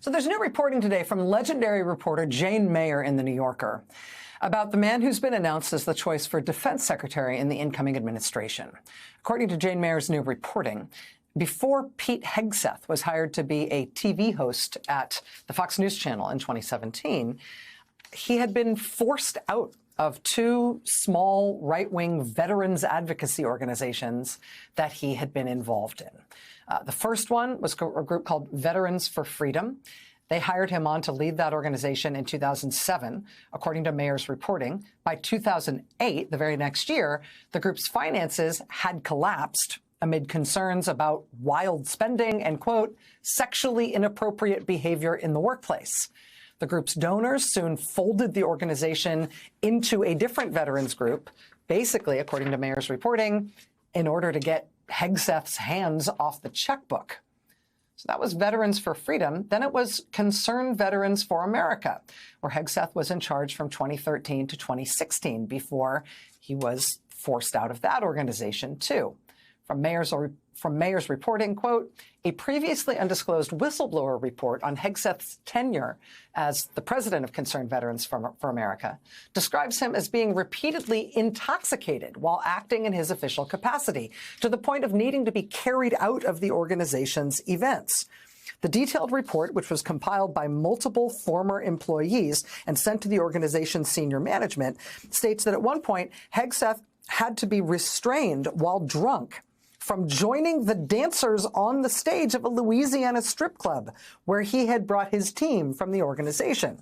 So there's new reporting today from legendary reporter Jane Mayer in The New Yorker about the man who's been announced as the choice for defense secretary in the incoming administration. According to Jane Mayer's new reporting, before Pete Hegseth was hired to be a TV host at the Fox News Channel in 2017, he had been forced out of two small right-wing veterans advocacy organizations that he had been involved in. The first one was a group called Veterans for Freedom. They hired him on to lead that organization in 2007, according to Mayer's reporting. By 2008, the very next year, the group's finances had collapsed amid concerns about wild spending and, quote, sexually inappropriate behavior in the workplace. The group's donors soon folded the organization into a different veterans group, basically, according to Mayer's reporting, in order to get Hegseth's hands off the checkbook. So that was Veterans for Freedom. Then it was Concerned Veterans for America, where Hegseth was in charge from 2013 to 2016 before he was forced out of that organization, too. From Mayer's reporting, quote, a previously undisclosed whistleblower report on Hegseth's tenure as the president of Concerned Veterans for America describes him as being repeatedly intoxicated while acting in his official capacity, to the point of needing to be carried out of the organization's events. The detailed report, which was compiled by multiple former employees and sent to the organization's senior management, states that at one point, Hegseth had to be restrained while drunk from joining the dancers on the stage of a Louisiana strip club where he had brought his team from the organization.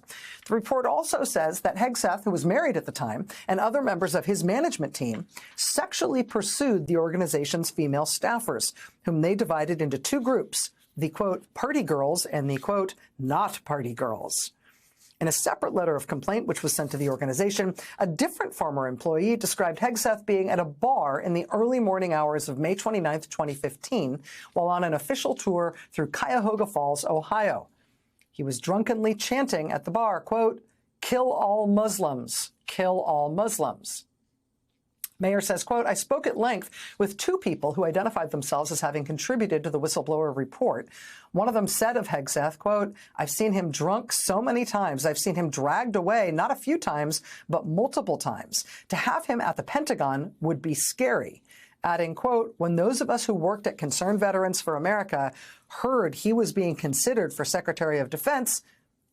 The report also says that Hegseth, who was married at the time, and other members of his management team sexually pursued the organization's female staffers, whom they divided into two groups, the, quote, party girls and the, quote, not party girls. In a separate letter of complaint, which was sent to the organization, a different former employee described Hegseth being at a bar in the early morning hours of May 29, 2015, while on an official tour through Cuyahoga Falls, Ohio. He was drunkenly chanting at the bar, quote, kill all Muslims, kill all Muslims. Mayer says, quote, I spoke at length with two people who identified themselves as having contributed to the whistleblower report. One of them said of Hegseth, quote, I've seen him drunk so many times. I've seen him dragged away, not a few times, but multiple times. To have him at the Pentagon would be scary. Adding, quote, when those of us who worked at Concerned Veterans for America heard he was being considered for Secretary of Defense,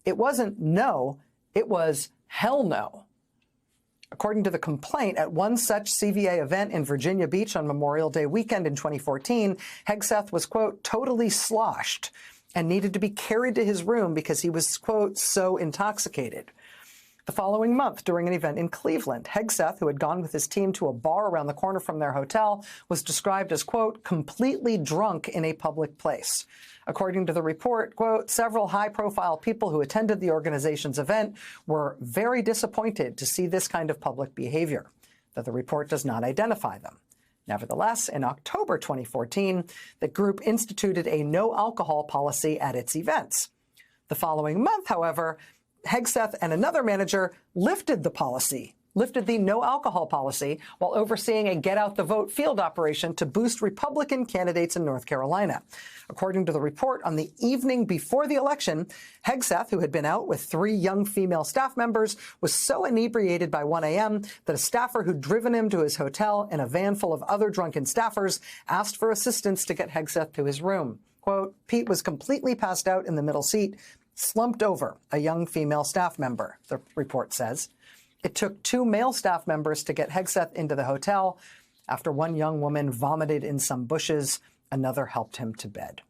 it wasn't no, it was hell no. According to the complaint, at one such CVA event in Virginia Beach on Memorial Day weekend in 2014, Hegseth was, quote, totally sloshed and needed to be carried to his room because he was, quote, so intoxicated. The following month, during an event in Cleveland, Hegseth, who had gone with his team to a bar around the corner from their hotel, was described as, quote, completely drunk in a public place. According to the report, quote, several high-profile people who attended the organization's event were very disappointed to see this kind of public behavior, though the report does not identify them. Nevertheless, in October 2014, the group instituted a no-alcohol policy at its events. The following month, however, Hegseth and another manager lifted the no-alcohol policy while overseeing a get-out-the-vote field operation to boost Republican candidates in North Carolina. According to the report, on the evening before the election, Hegseth, who had been out with three young female staff members, was so inebriated by 1 a.m. that a staffer who'd driven him to his hotel in a van full of other drunken staffers asked for assistance to get Hegseth to his room. Quote, Pete was completely passed out in the middle seat, slumped over a young female staff member, the report says. It took two male staff members to get Hegseth into the hotel. After one young woman vomited in some bushes, another helped him to bed.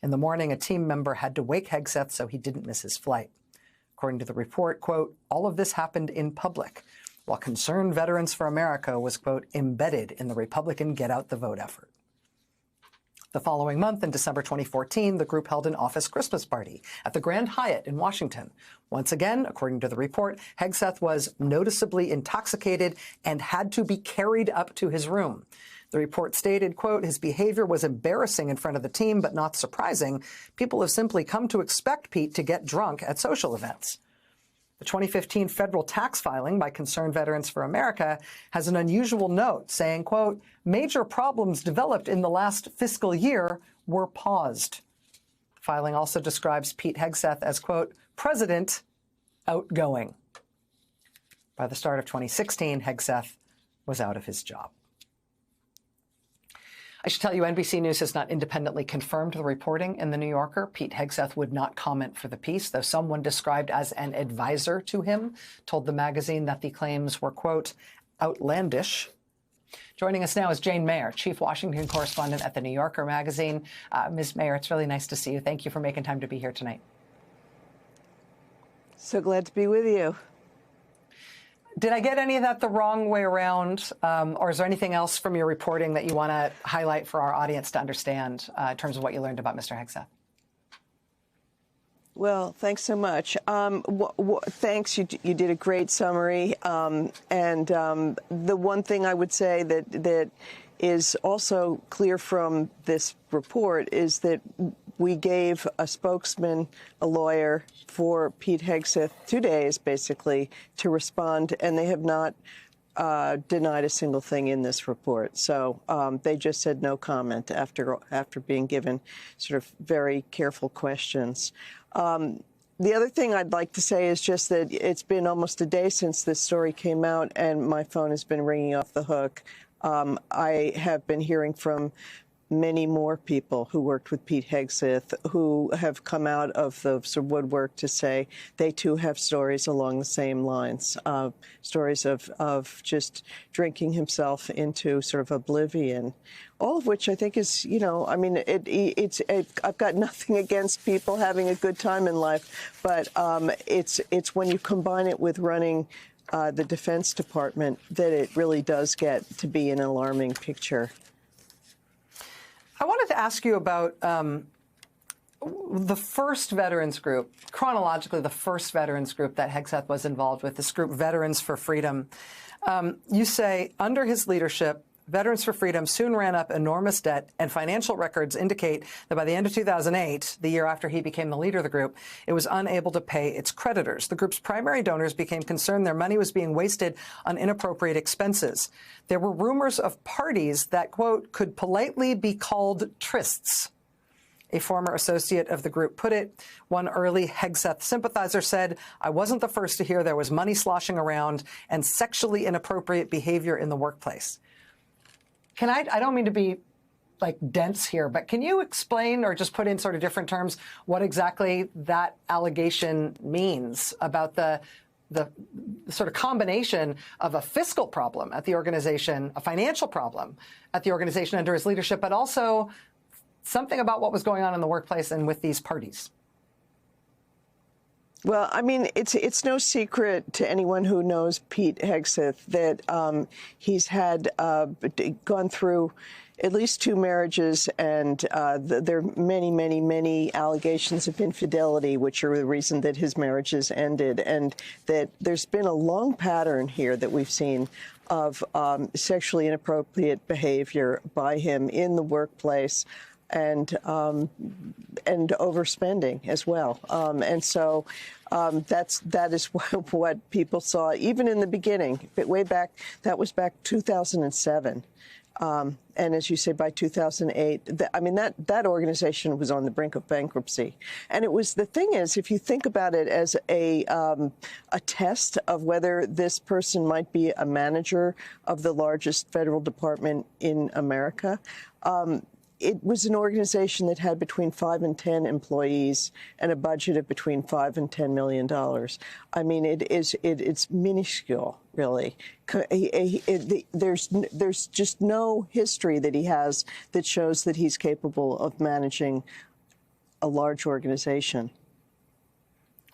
In the morning, a team member had to wake Hegseth so he didn't miss his flight. According to the report, quote, all of this happened in public, while Concerned Veterans for America was, quote, embedded in the Republican get-out-the-vote effort. The following month, in December 2014, the group held an office Christmas party at the Grand Hyatt in Washington. Once again, according to the report, Hegseth was noticeably intoxicated and had to be carried up to his room. The report stated, quote, his behavior was embarrassing in front of the team, but not surprising. People have simply come to expect Pete to get drunk at social events. The 2015 federal tax filing by Concerned Veterans for America has an unusual note saying, quote, major problems developed in the last fiscal year were paused. Filing also describes Pete Hegseth as, quote, President outgoing. By the start of 2016, Hegseth was out of his job. I should tell you, NBC News has not independently confirmed the reporting in The New Yorker. Pete Hegseth would not comment for the piece, though someone described as an advisor to him told the magazine that the claims were, quote, outlandish. Joining us now is Jane Mayer, chief Washington correspondent at The New Yorker magazine. Ms. Mayer, it's really nice to see you. Thank you for making time to be here tonight. So glad to be with you. Did I get any of that the wrong way around, or is there anything else from your reporting that you want to highlight for our audience to understand in terms of what you learned about Mr. Hegseth? Well, thanks so much. Thanks. You did a great summary. The one thing I would say that is also clear from this report is that we gave a spokesman, a lawyer for Pete Hegseth 2 days, basically, to respond, and they have not denied a single thing in this report. So they just said no comment after being given sort of very careful questions. The other thing I'd like to say is just that it's been almost a day since this story came out, and my phone has been ringing off the hook. I have been hearing from many more people who worked with Pete Hegseth who have come out of the sort of woodwork to say they, too, have stories along the same lines, stories of just drinking himself into sort of oblivion, all of which I think is, you know, I mean, I've got nothing against people having a good time in life, but it's when you combine it with running the Defense Department that it really does get to be an alarming picture. I wanted to ask you about the first veterans group, chronologically the first veterans group that Hegseth was involved with, this group Veterans for Freedom. You say, under his leadership, Veterans for Freedom soon ran up enormous debt, and financial records indicate that by the end of 2008, the year after he became the leader of the group, it was unable to pay its creditors. The group's primary donors became concerned their money was being wasted on inappropriate expenses. There were rumors of parties that, quote, could politely be called trysts. A former associate of the group put it. One early Hegseth sympathizer said, I wasn't the first to hear there was money sloshing around and sexually inappropriate behavior in the workplace. I don't mean to be like dense here, but can you explain or just put in sort of different terms what exactly that allegation means about the sort of combination of a fiscal problem at the organization, a financial problem at the organization under his leadership, but also something about what was going on in the workplace and with these parties? Well, I mean, it's no secret to anyone who knows Pete Hegseth that he's had gone through at least 2 marriages, and there are many, many, many allegations of infidelity, which are the reason that his marriages ended, and that there's been a long pattern here that we've seen of sexually inappropriate behavior by him in the workplace, and overspending as well. And so that is what people saw even in the beginning, but way back, that was back 2007. And as you say, by 2008, that organization was on the brink of bankruptcy. And it was, the thing is, if you think about it as a test of whether this person might be a manager of the largest federal department in America, it was an organization that had between 5 and 10 employees and a budget of between $5 and $10 million. I mean, it's minuscule, really. There's just no history that he has that shows that he's capable of managing a large organization.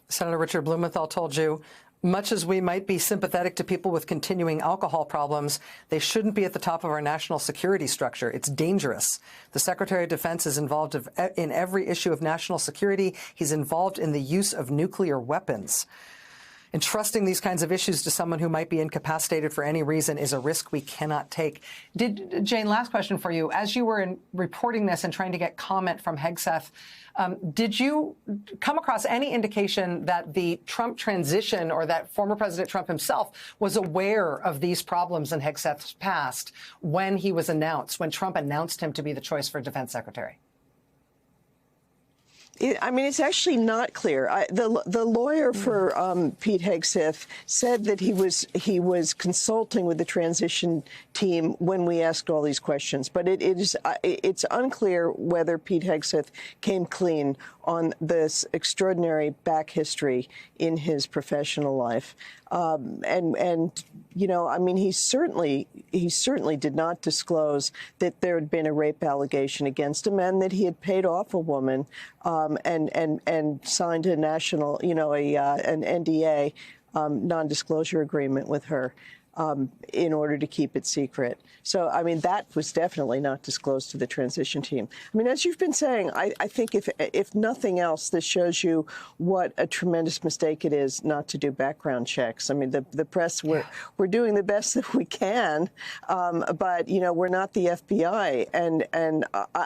Senator Richard Blumenthal told you, much as we might be sympathetic to people with continuing alcohol problems, they shouldn't be at the top of our national security structure. It's dangerous. The Secretary of Defense is involved in every issue of national security. He's involved in the use of nuclear weapons. Entrusting these kinds of issues to someone who might be incapacitated for any reason is a risk we cannot take. Jane, last question for you. As you were reporting this and trying to get comment from Hegseth, did you come across any indication that the Trump transition or that former President Trump himself was aware of these problems in Hegseth's past when he was announced, when Trump announced him to be the choice for defense secretary? I mean, it's actually not clear. The lawyer for Pete Hegseth said that he was consulting with the transition team when we asked all these questions, but it's unclear whether Pete Hegseth came clean on this extraordinary back history in his professional life. And you know, I mean, he certainly did not disclose that there had been a rape allegation against him and that he had paid off a woman and signed a national, you know, an NDA, non-disclosure agreement with her. In order to keep it secret. So, I mean, that was definitely not disclosed to the transition team. I mean, as you've been saying, I think if nothing else, this shows you what a tremendous mistake it is not to do background checks. I mean, the press, we're doing the best that we can, but, you know, we're not the FBI. And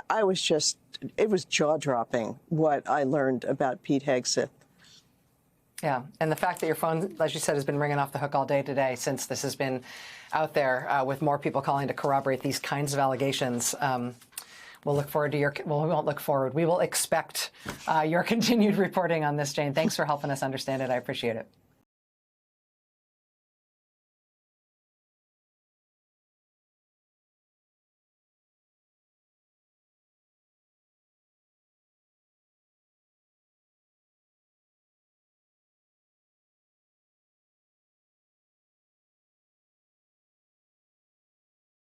I was just, it was jaw-dropping what I learned about Pete Hegseth. Yeah, and the fact that your phone, as you said, has been ringing off the hook all day today since this has been out there with more people calling to corroborate these kinds of allegations. We'll look forward to your, well, we won't look forward. We will expect your continued reporting on this, Jane. Thanks for helping us understand it. I appreciate it.